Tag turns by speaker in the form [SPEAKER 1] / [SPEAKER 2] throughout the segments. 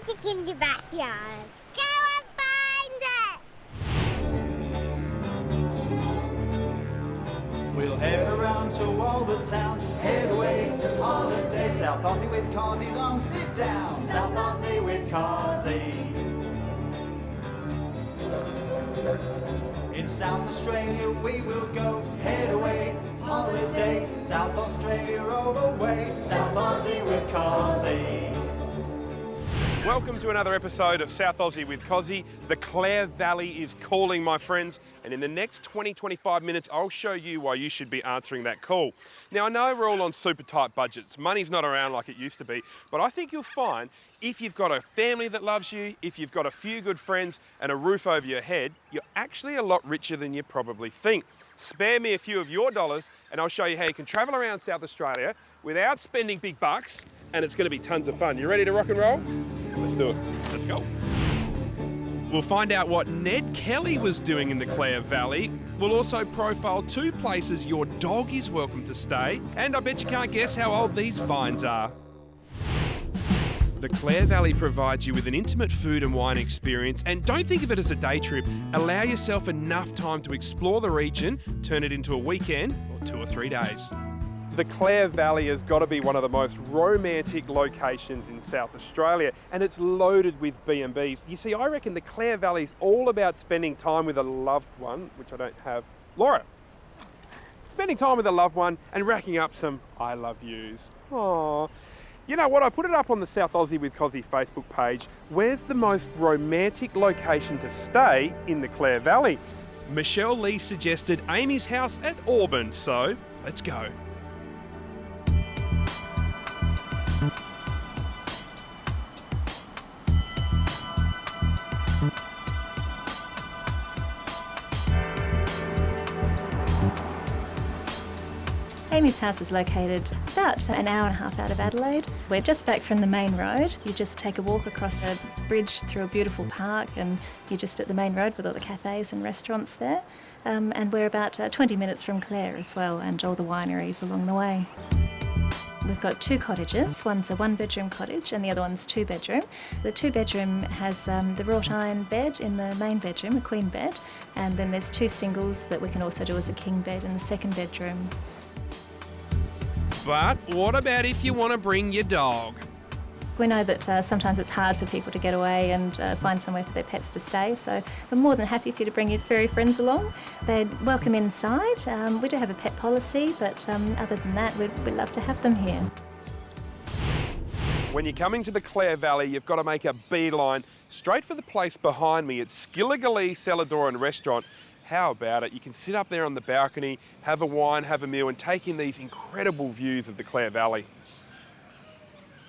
[SPEAKER 1] magic in your backyard. Go and find it!
[SPEAKER 2] We'll head around to all the towns, head away, holiday. South Aussie with Cosi's on sit down. South Aussie with Cosi. In South Australia we will go, head away, holiday. South Australia all the way, South Aussie with Cosi.
[SPEAKER 3] Welcome to another episode of South Aussie with Cosi. The Clare Valley is calling, my friends, and in the next 20-25 minutes, I'll show you why you should be answering that call. Now, I know we're all on super tight budgets. Money's not around like it used to be, but I think you'll find if you've got a family that loves you, if you've got a few good friends and a roof over your head, you're actually a lot richer than you probably think. Spare me a few of your dollars and I'll show you how you can travel around South Australia without spending big bucks, and it's going to be tons of fun. You ready to rock and roll? Let's do it. Let's go. We'll find out what Ned Kelly was doing in the Clare Valley. We'll also profile 2 places your dog is welcome to stay. And I bet you can't guess how old these vines are. The Clare Valley provides you with an intimate food and wine experience, and don't think of it as a day trip. Allow yourself enough time to explore the region, turn it into a weekend or 2 or 3 days. The Clare Valley has got to be one of the most romantic locations in South Australia, and it's loaded with B&Bs. You see, I reckon the Clare Valley is all about spending time with a loved one, which I don't have. Laura, spending time with a loved one and racking up some I love yous. Aww. You know what, I put it up on the South Aussie with Cosi Facebook page. Where's the most romantic location to stay in the Clare Valley? Michelle Lee suggested Amy's house at Auburn, so let's go.
[SPEAKER 4] Amy's house is located about an hour and a half out of Adelaide. We're just back from the main road. You just take a walk across a bridge through a beautiful park and you're just at the main road with all the cafes and restaurants there. And we're about 20 minutes from Clare as well, and all the wineries along the way. We've got 2 cottages. One's a 1-bedroom cottage and the other one's 2-bedroom. The 2-bedroom has the wrought iron bed in the main bedroom, a queen bed, and then there's 2 singles that we can also do as a king bed in the 2nd bedroom.
[SPEAKER 3] But what about if you want to bring your dog?
[SPEAKER 4] We know that sometimes it's hard for people to get away and find somewhere for their pets to stay, so we're more than happy for you to bring your furry friends along. They're welcome inside. We do have a pet policy, but other than that, we'd love to have them here.
[SPEAKER 3] When you're coming to the Clare Valley, you've got to make a beeline straight for the place behind me. It's Skilligalee Cellar Door and Restaurant. How about it? You can sit up there on the balcony, have a wine, have a meal, and take in these incredible views of the Clare Valley.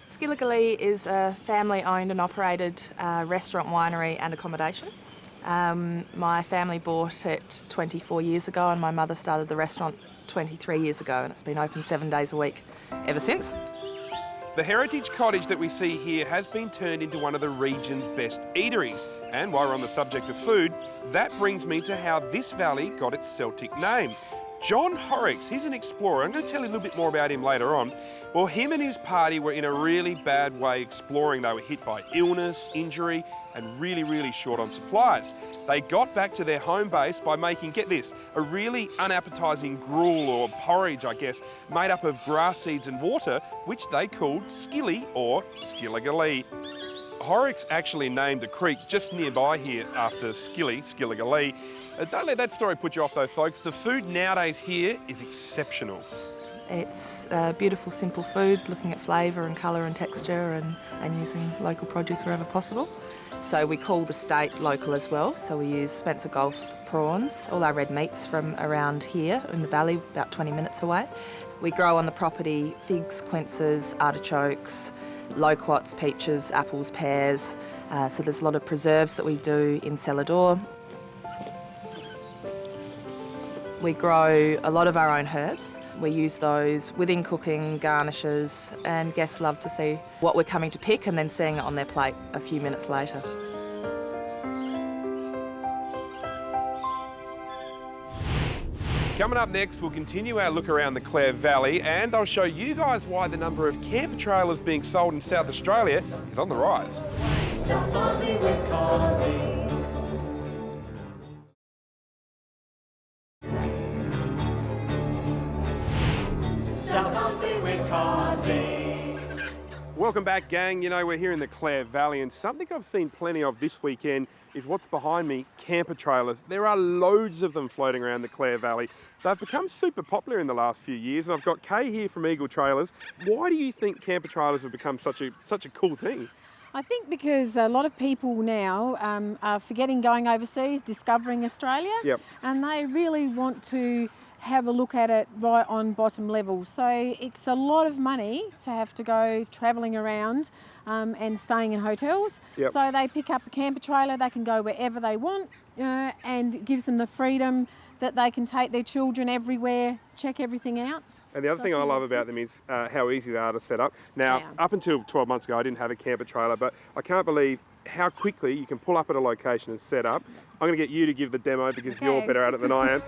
[SPEAKER 5] Skilligalee is a family-owned and operated restaurant, winery and accommodation. My family bought it 24 years ago and my mother started the restaurant 23 years ago, and it's been open 7 days a week ever since.
[SPEAKER 3] The heritage cottage that we see here has been turned into one of the region's best eateries. And while we're on the subject of food, that brings me to how this valley got its Celtic name. John Horrocks, he's an explorer. I'm going to tell you a little bit more about him later on. Well, him and his party were in a really bad way exploring. They were hit by illness, injury, and really short on supplies. They got back to their home base by making, get this, a really unappetising gruel or porridge, I guess, made up of grass seeds and water, which they called skilly or Skilligalee. Horrocks actually named a creek just nearby here after Skilligalee. Don't let that story put you off though, folks. The food nowadays here is exceptional.
[SPEAKER 5] It's beautiful, simple food, looking at flavour and colour and texture and using local produce wherever possible. So we call the steak local as well. So we use Spencer Gulf prawns, all our red meats from around here in the valley, about 20 minutes away. We grow on the property figs, quinces, artichokes, loquats, peaches, apples, pears. So there's a lot of preserves that we do in cellar door. We grow a lot of our own herbs. We use those within cooking, garnishes, and guests love to see what we're coming to pick and then seeing it on their plate a few minutes later.
[SPEAKER 3] Coming up next, we'll continue our look around the Clare Valley, and I'll show you guys why the number of camper trailers being sold in South Australia is on the rise.
[SPEAKER 2] South Aussie with Cosi. South Aussie with Cosi.
[SPEAKER 3] Welcome back, gang. You know, we're here in the Clare Valley, and something I've seen plenty of this weekend is what's behind me, camper trailers. There are loads of them floating around the Clare Valley. They've become super popular in the last few years, and I've got Kay here from Eagle Trailers. Why do you think camper trailers have become such a cool thing?
[SPEAKER 6] I think because a lot of people now are forgetting going overseas, discovering Australia,
[SPEAKER 3] Yep.
[SPEAKER 6] and they really want to have a look at it right on bottom level. So it's a lot of money to have to go travelling around and staying in hotels.
[SPEAKER 3] Yep.
[SPEAKER 6] So they pick up a camper trailer, they can go wherever they want, and it gives them the freedom that they can take their children everywhere, check everything out.
[SPEAKER 3] And the other thing I love about them is how easy they are to set up. Now,
[SPEAKER 6] Yeah.
[SPEAKER 3] up until 12 months ago, I didn't have a camper trailer, but I can't believe how quickly you can pull up at a location and set up. I'm going to get you to give the demo because you're
[SPEAKER 6] Okay.
[SPEAKER 3] better at it than I am.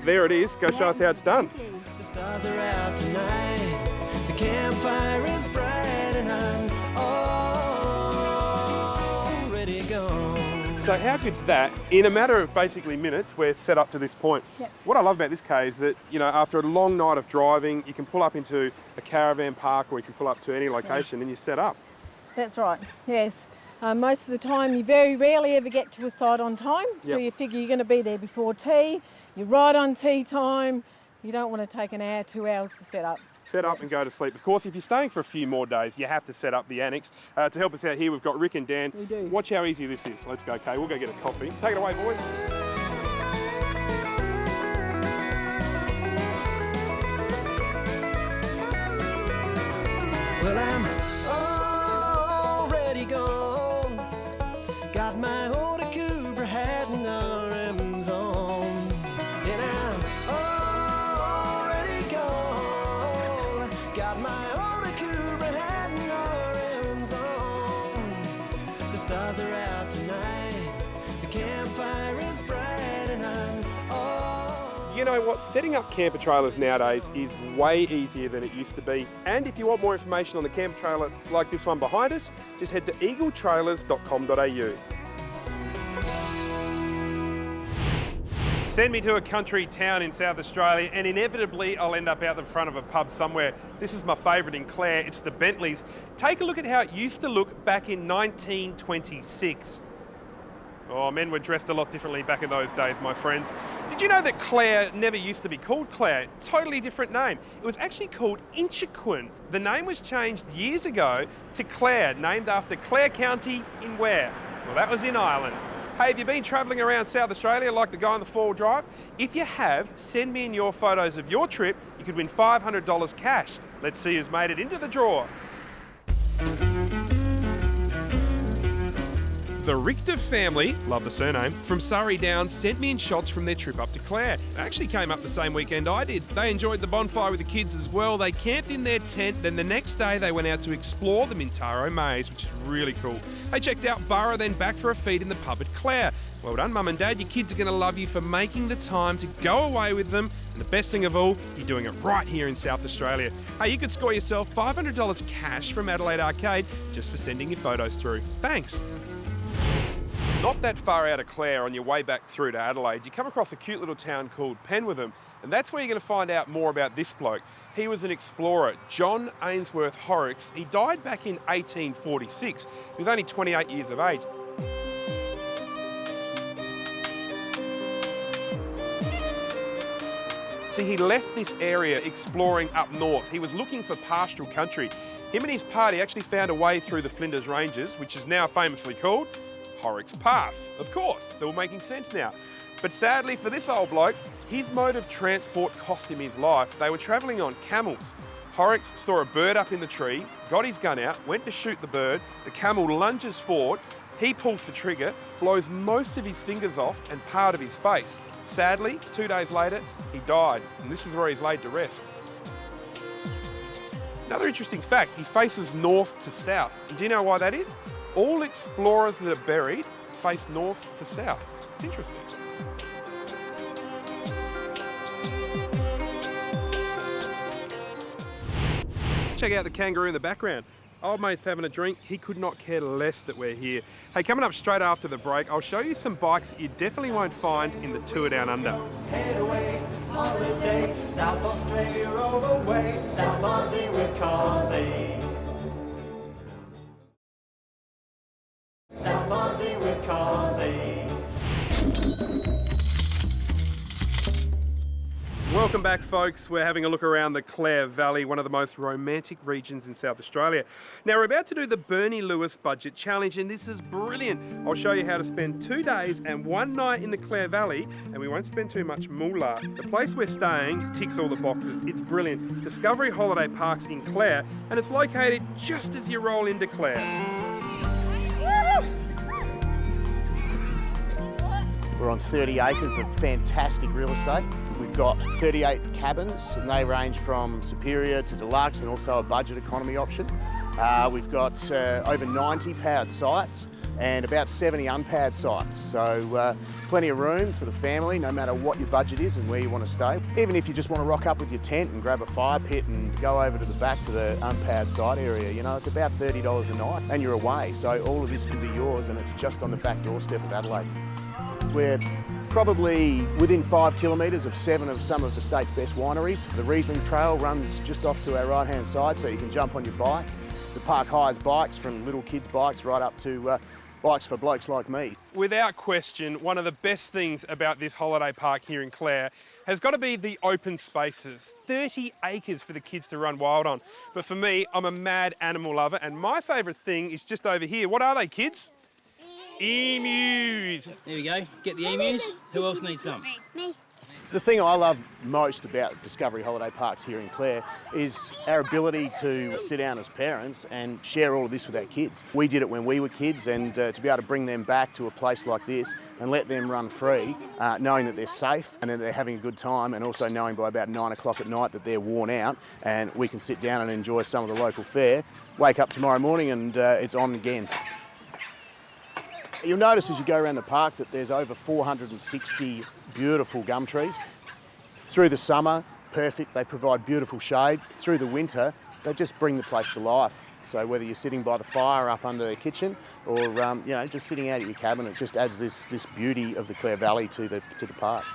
[SPEAKER 3] There it is. Go show us how it's done.
[SPEAKER 2] The stars are out tonight. The campfire is bright and I'm all ready to go.
[SPEAKER 3] So how good's that? In a matter of basically minutes, we're set up to this point.
[SPEAKER 6] Yep.
[SPEAKER 3] What I love about this, Kay, is that, you know, after a long night of driving, you can pull up into a caravan park or you can pull up to any location and you're set up.
[SPEAKER 6] That's right, yes. Most of the time, you very rarely ever get to a site on time, so
[SPEAKER 3] Yep.
[SPEAKER 6] you figure you're going to be there before tea, you're right on tea time, you don't want to take an hour, 2 hours to set up.
[SPEAKER 3] Set up and go to sleep. Of course, if you're staying for a few more days, you have to set up the annex. To help us out here, we've got Rick and Dan.
[SPEAKER 6] We do.
[SPEAKER 3] Watch how easy this is. Let's go, Kay. We'll go get a coffee. Take it away, boys.
[SPEAKER 2] Well, I'm already gone. Got my old Cooper hat and RMs on. And I'm already gone. Got my old Cooper hat and RMs on. The stars are out tonight. The campfire is bright and I'm
[SPEAKER 3] You know what? Setting up camper trailers nowadays is way easier than it used to be. And if you want more information on the camper trailer like this one behind us, just head to eagletrailers.com.au. Send me to a country town in South Australia and inevitably I'll end up out the front of a pub somewhere. This is my favourite in Clare, it's the Bentleys. Take a look at how it used to look back in 1926. Oh, men were dressed a lot differently back in those days, my friends. Did you know that Clare never used to be called Clare? Totally different name. It was actually called Inchiquin. The name was changed years ago to Clare, named after Clare County in where? Well, that was in Ireland. Hey, have you been travelling around South Australia like the guy on the four-wheel drive? If you have, send me in your photos of your trip. You could win $500 cash. Let's see who's made it into the draw. The Richter family, love the surname, from Surrey Downs sent me in shots from their trip up to Clare. They actually came up the same weekend I did. They enjoyed the bonfire with the kids as well. They camped in their tent, then the next day they went out to explore the Mintaro Maze, which is really cool. They checked out Burra, then back for a feed in the pub at Clare. Well done, Mum and Dad. Your kids are going to love you for making the time to go away with them. And the best thing of all, you're doing it right here in South Australia. Hey, you could score yourself $500 cash from Adelaide Arcade just for sending your photos through. Thanks. Not that far out of Clare on your way back through to Adelaide, you come across a cute little town called Penwortham, and that's where you're going to find out more about this bloke. He was an explorer, John Ainsworth Horrocks. He died back in 1846. He was only 28 years of age. See, he left this area exploring up north. He was looking for pastoral country. Him and his party actually found a way through the Flinders Ranges, which is now famously called Horrocks Pass. Of course, it's all making sense now. But sadly for this old bloke, his mode of transport cost him his life. They were travelling on camels. Horrocks saw a bird up in the tree, got his gun out, went to shoot the bird. The camel lunges forward, he pulls the trigger, blows most of his fingers off and part of his face. Sadly, 2 days later, he died, and this is where he's laid to rest. Another interesting fact, he faces north to south. And do you know why that is? All explorers that are buried face north to south. It's interesting. Check out the kangaroo in the background. Old mate's having a drink. He could not care less that we're here. Hey, coming up straight after the break, I'll show you some bikes that you definitely won't find in the Tour Down Under.
[SPEAKER 2] Head away, holiday, South Australia all the way, South Aussie with Cosi. South Aussie with Cosi.
[SPEAKER 3] Welcome back, folks. We're having a look around the Clare Valley, one of the most romantic regions in South Australia. Now, we're about to do the Bernie Lewis Budget Challenge, and this is brilliant. I'll show you how to spend 2 days and 1 night in the Clare Valley, and we won't spend too much moolah. The place we're staying ticks all the boxes. It's brilliant. Discovery Holiday Park's in Clare, and it's located just as you roll into Clare.
[SPEAKER 7] We're on 30 acres of fantastic real estate. We've got 38 cabins, and they range from superior to deluxe and also a budget economy option. We've got over 90 powered sites and about 70 unpowered sites. So plenty of room for the family, no matter what your budget is and where you want to stay. Even if you just want to rock up with your tent and grab a fire pit and go over to the back to the unpowered site area, you know, it's about $30 a night and you're away. So all of this can be yours, and it's just on the back doorstep of Adelaide. We're probably within 5 kilometres of 7 of some of the state's best wineries. The Riesling Trail runs just off to our right-hand side, so you can jump on your bike. The park hires bikes, from little kids' bikes right up to bikes for blokes like me.
[SPEAKER 3] Without question, one of the best things about this holiday park here in Clare has got to be the open spaces. 30 acres for the kids to run wild on. But for me, I'm a mad animal lover, and my favourite thing is just over here. What are they, kids? Emus.
[SPEAKER 8] There we go, get the emus. Who else needs some?
[SPEAKER 1] Me.
[SPEAKER 7] The thing I love most about Discovery Holiday Parks here in Clare is our ability to sit down as parents and share all of this with our kids. We did it when we were kids, and to be able to bring them back to a place like this and let them run free, knowing that they're safe and that they're having a good time, and also knowing by about 9 o'clock at night that they're worn out and we can sit down and enjoy some of the local fare, wake up tomorrow morning and it's on again. You'll notice as you go around the park that there's over 460 beautiful gum trees. Through the summer, perfect, they provide beautiful shade. Through the winter, they just bring the place to life. So whether you're sitting by the fire up under the kitchen or you know, just sitting out at your cabin, it just adds this beauty of the Clare Valley to the park.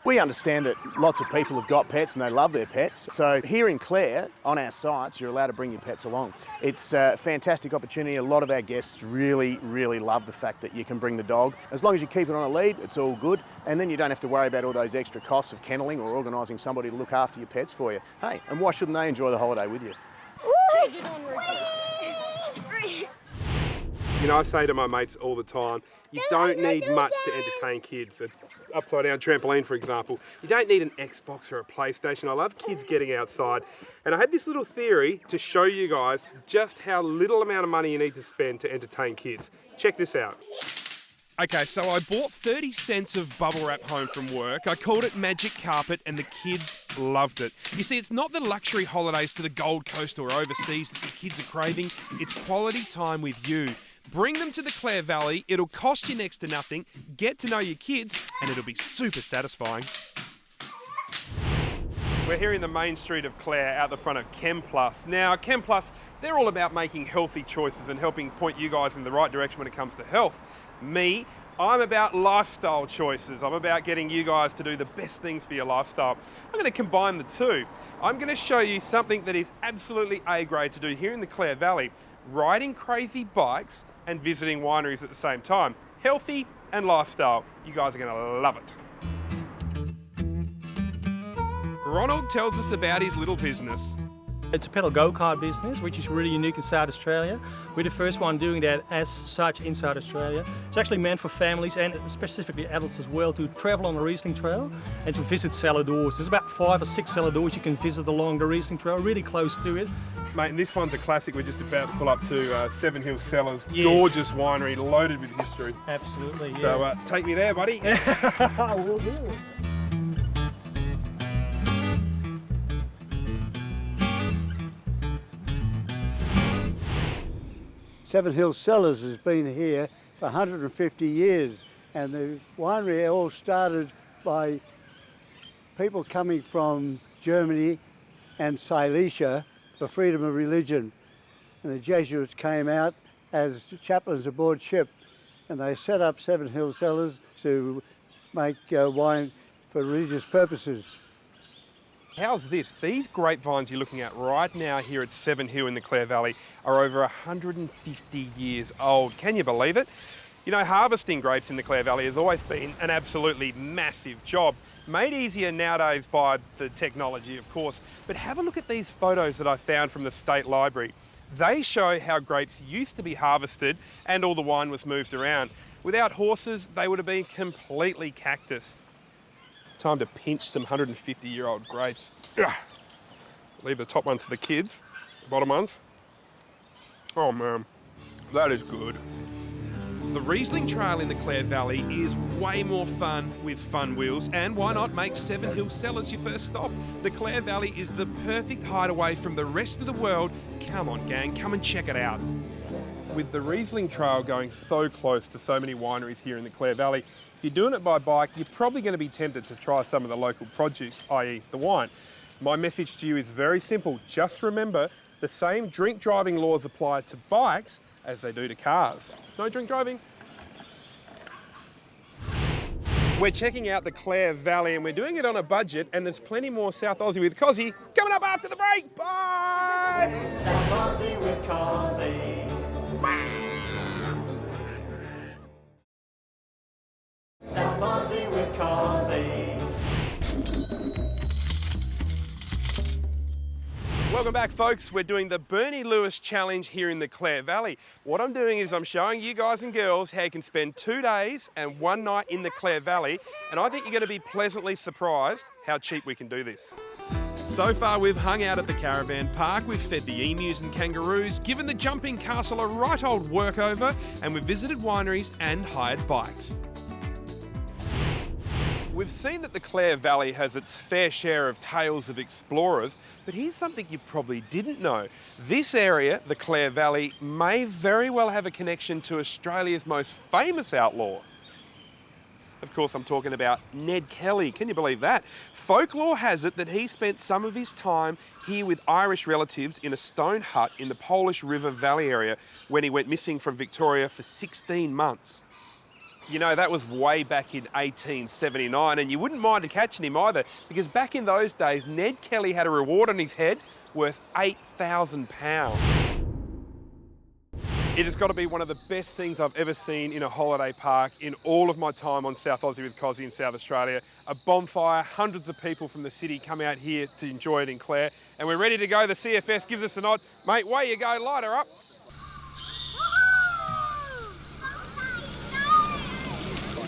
[SPEAKER 7] We understand that lots of people have got pets and they love their pets. So here in Clare, on our sites, you're allowed to bring your pets along. It's a fantastic opportunity. A lot of our guests really, really love the fact that you can bring the dog. As long as you keep it on a lead, it's all good. And then you don't have to worry about all those extra costs of kenneling or organising somebody to look after your pets for you. Hey, and why shouldn't they enjoy the holiday with you?
[SPEAKER 3] You know, I say to my mates all the time, you don't need much to entertain kids. An upside down trampoline, for example. You don't need an Xbox or a PlayStation. I love kids getting outside. And I had this little theory to show you guys just how little amount of money you need to spend to entertain kids. Check this out. Okay, so I bought 30 cents of bubble wrap home from work. I called it Magic Carpet and the kids loved it. You see, it's not the luxury holidays to the Gold Coast or overseas that the kids are craving. It's quality time with you. Bring them to the Clare Valley, it'll cost you next to nothing, get to know your kids, and it'll be super satisfying. We're here in the main street of Clare out the front of Chem Plus. Now, Chem Plus, they're all about making healthy choices and helping point you guys in the right direction when it comes to health. Me, I'm about lifestyle choices. I'm about getting you guys to do the best things for your lifestyle. I'm going to combine the two. I'm going to show you something that is absolutely A-grade to do here in the Clare Valley. Riding crazy bikes and visiting wineries at the same time. Healthy and lifestyle. You guys are going to love it. Ronald tells us about his little business.
[SPEAKER 9] It's a pedal go-kart business, which is really unique in South Australia. We're the first one doing that as such in South Australia. It's actually meant for families and specifically adults as well to travel on the Riesling Trail and to visit cellar doors. There's about 5 or 6 cellar doors you can visit along the Riesling Trail, really close to it.
[SPEAKER 3] Mate, and this one's a classic. We're just about to pull up to Seven Hills Cellars.
[SPEAKER 9] Yeah.
[SPEAKER 3] Gorgeous winery, loaded with history.
[SPEAKER 9] Absolutely, yeah.
[SPEAKER 3] So take me there, buddy.
[SPEAKER 9] I will do it.
[SPEAKER 10] Seven Hills Cellars has been here for 150 years, and the winery all started by people coming from Germany and Silesia, for freedom of religion. And the Jesuits came out as chaplains aboard ship, and they set up Seven Hill Cellars to make wine for religious purposes.
[SPEAKER 3] How's this? These grapevines you're looking at right now here at Seven Hill in the Clare Valley are over 150 years old. Can you believe it? You know, harvesting grapes in the Clare Valley has always been an absolutely massive job, made easier nowadays by the technology, of course. But have a look at these photos that I found from the State Library. They show how grapes used to be harvested and all the wine was moved around. Without horses, they would have been completely cactus. Time to pinch some 150-year-old grapes. Ugh. Leave the top ones for the kids, the bottom ones. Oh man, that is good. The Riesling Trail in the Clare Valley is way more fun with fun wheels, and why not make Seven Hill Cellars your first stop? The Clare Valley is the perfect hideaway from the rest of the world. Come on gang, come and check it out. With the Riesling Trail going so close to so many wineries here in the Clare Valley, if you're doing it by bike, you're probably going to be tempted to try some of the local produce, i.e. the wine. My message to you is very simple. Just remember, the same drink driving laws apply to bikes as they do to cars. No drink driving. We're checking out the Clare Valley and we're doing it on a budget, and there's plenty more South Aussie with Cosi coming up after the break. Bye!
[SPEAKER 2] South Aussie with Cosi. South Aussie with Cosi.
[SPEAKER 3] Welcome back, folks. We're doing the Bernie Lewis Challenge here in the Clare Valley. What I'm doing is I'm showing you guys and girls how you can spend 2 days and 1 night in the Clare Valley, and I think you're going to be pleasantly surprised how cheap we can do this. So far, we've hung out at the caravan park, we've fed the emus and kangaroos, given the jumping castle a right old workover, and we've visited wineries and hired bikes. We've seen that the Clare Valley has its fair share of tales of explorers, but here's something you probably didn't know. This area, the Clare Valley, may very well have a connection to Australia's most famous outlaw. Of course, I'm talking about Ned Kelly. Can you believe that? Folklore has it that he spent some of his time here with Irish relatives in a stone hut in the Polish River Valley area when he went missing from Victoria for 16 months. You know, that was way back in 1879, and you wouldn't mind catching him either, because back in those days, Ned Kelly had a reward on his head worth £8,000. It has got to be one of the best things I've ever seen in a holiday park in all of my time on South Aussie with Cosi in South Australia. A bonfire, hundreds of people from the city come out here to enjoy it in Clare, and we're ready to go. The CFS gives us a nod. Mate, way you go, light her up.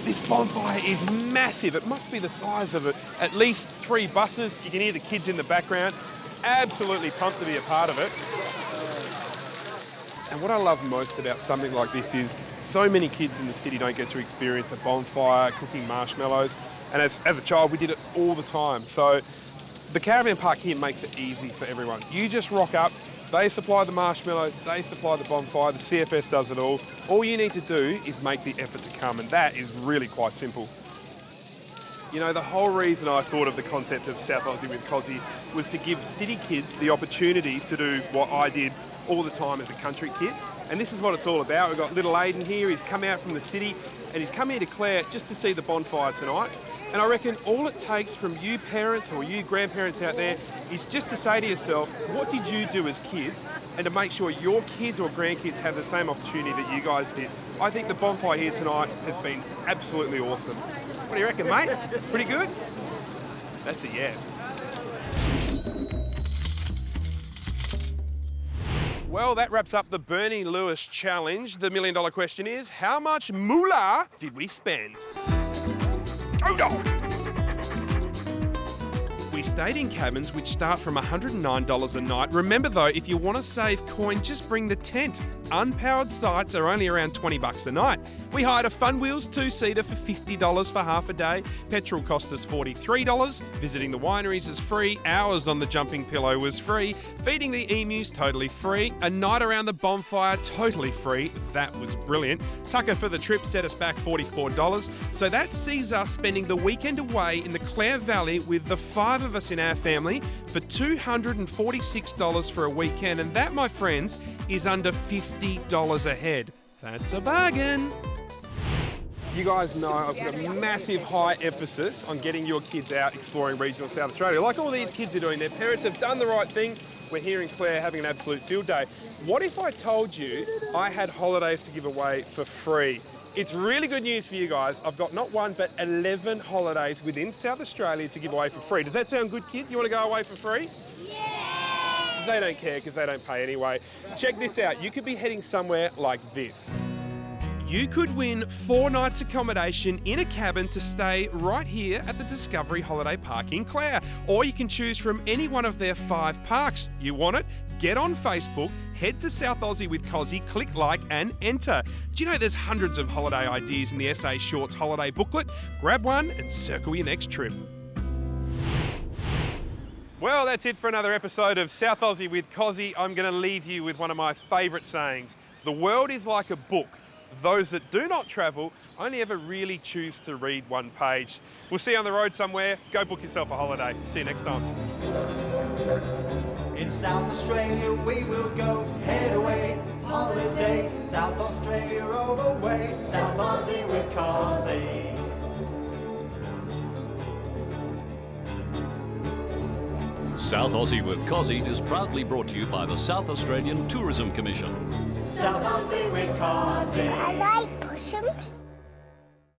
[SPEAKER 3] This bonfire is massive. It must be the size of at least 3 buses. You can hear the kids in the background. Absolutely pumped to be a part of it. And what I love most about something like this is so many kids in the city don't get to experience a bonfire, cooking marshmallows. And as a child, we did it all the time. So the caravan park here makes it easy for everyone. You just rock up. They supply the marshmallows, they supply the bonfire, the CFS does it all. All you need to do is make the effort to come, and that is really quite simple. You know, the whole reason I thought of the concept of South Aussie with Cosi was to give city kids the opportunity to do what I did all the time as a country kid. And this is what it's all about. We've got little Aiden here, he's come out from the city, and he's come here to Clare just to see the bonfire tonight. And I reckon all it takes from you parents or you grandparents out there is just to say to yourself, what did you do as kids? And to make sure your kids or grandkids have the same opportunity that you guys did. I think the bonfire here tonight has been absolutely awesome. What do you reckon, mate? Pretty good? That's a yeah. Well, that wraps up the Bernie Lewis Challenge. The $1 million question is, how much moolah did we spend? Oh no! We stayed in cabins which start from $109 a night. Remember though, if you want to save coin, just bring the tent. Unpowered sites are only around $20 a night. We hired a Fun Wheels 2-seater for $50 for half a day. Petrol cost us $43. Visiting the wineries is free. Hours on the jumping pillow was free. Feeding the emus, totally free. A night around the bonfire, totally free. That was brilliant. Tucker for the trip set us back $44. So that sees us spending the weekend away in the Clare Valley with the 5 of of us in our family for $246 for a weekend, and that, my friends, is under $50 a head. That's a bargain. You guys know I've put a massive high emphasis on getting your kids out exploring regional South Australia. Like all these kids are doing, their parents have done the right thing. We're here in Clare having an absolute field day. What if I told you I had holidays to give away for free? It's really good news for you guys. I've got not one, but 11 holidays within South Australia to give away for free. Does that sound good, kids? You want to go away for free? Yeah! They don't care because they don't pay anyway. Check this out. You could be heading somewhere like this. You could win 4 nights accommodation in a cabin to stay right here at the Discovery Holiday Park in Clare. Or you can choose from any one of their 5 parks. You want it? Get on Facebook, head to South Aussie with Cosi, click like and enter. Do you know there's hundreds of holiday ideas in the SA Shorts holiday booklet? Grab one and circle your next trip. Well, that's it for another episode of South Aussie with Cosi. I'm going to leave you with one of my favourite sayings. The world is like a book. Those that do not travel only ever really choose to read one page. We'll see you on the road somewhere. Go book yourself a holiday. See you next time.
[SPEAKER 2] In South Australia we will go, head away, holiday. South Australia all the way, South Aussie with Cosi.
[SPEAKER 11] South Aussie with Cosi is proudly brought to you by the South Australian Tourism Commission.
[SPEAKER 2] South Aussie with Cosi.
[SPEAKER 1] I like possums.